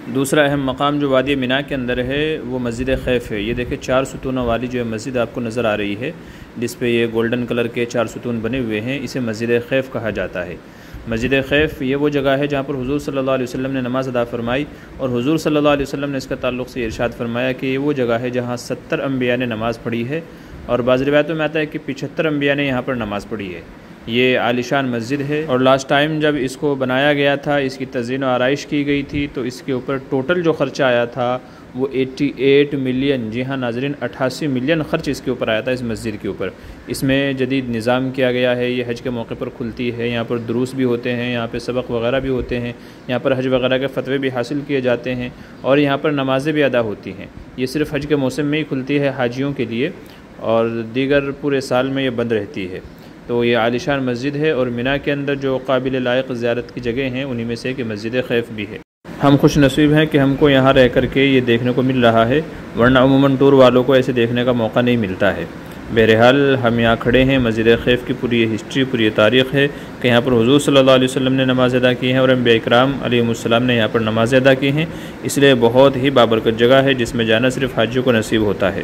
दूसरा अहम मकाम जो वादी मिना के अंदर है वो मस्जिद खैफ है। ये देखिए 4 सुतूनों वाली जो है मस्जिद आपको नज़र आ रही है, जिस पे ये गोल्डन कलर के 4 सुतून बने हुए हैं, इसे मस्जिद खैफ कहा जाता है। मस्जिद खैफ ये वो जगह है जहाँ पर हुज़ूर सल्लल्लाहु अलैहि वसल्लम ने नमाज़ अदा फरमाई, और हुज़ूर सल्लल्लाहु अलैहि वसल्लम ने इसका ताल्लुक़ से इरशाद फरमाया कि ये वो जगह है जहाँ 70 अम्बिया ने नमाज़ पढ़ी है, और बाज़ रिवायतों में आता है कि 75 अम्बिया ने यहाँ पर नमाज़ पढ़ी है। ये आलिशान मस्जिद है, और लास्ट टाइम जब इसको बनाया गया था, इसकी तज़ीन और आराइश की गई थी, तो इसके ऊपर टोटल जो ख़र्चा आया था वो 88 मिलियन, जी हाँ नाज़रीन, 88 मिलियन ख़र्च इसके ऊपर आया था, इस मस्जिद के ऊपर। इसमें जदीद निज़ाम किया गया है, ये हज के मौके पर खुलती है, यहाँ पर दुरूस भी होते हैं, यहाँ पर सबक वगैरह भी होते हैं, यहाँ पर हज वगैरह के फ़तवे भी हासिल किए जाते हैं, और यहाँ पर नमाज़ें भी अदा होती हैं। ये सिर्फ़ हज के मौसम में ही खुलती है हाजियों के लिए, और दीगर पूरे साल में ये बंद रहती है। तो ये आलिशान मस्जिद है, और मिना के अंदर जो काबिल लायक ज़ियारत की जगह हैं उन्हीं में से कि मस्जिद खैफ भी है। हम खुश नसीब हैं कि हमको यहाँ रह कर के ये देखने को मिल रहा है, वरना अमूमन टूर वालों को ऐसे देखने का मौका नहीं मिलता है। बहरहाल हम यहाँ खड़े हैं, मस्जिद खैफ की पूरी हिस्ट्री, पूरी तारीख़ है कि यहाँ पर हुज़ूर सल्लल्लाहु अलैहि वसल्लम ने नमाज़ अदा की हैं, और अंबिया इकराम अलैहिमुस्सलाम ने यहाँ पर नमाज़ अदा की हैं, इसलिए बहुत ही बाबरकत जगह है जिसमें जाना सिर्फ़ हाजियों को नसीब होता है।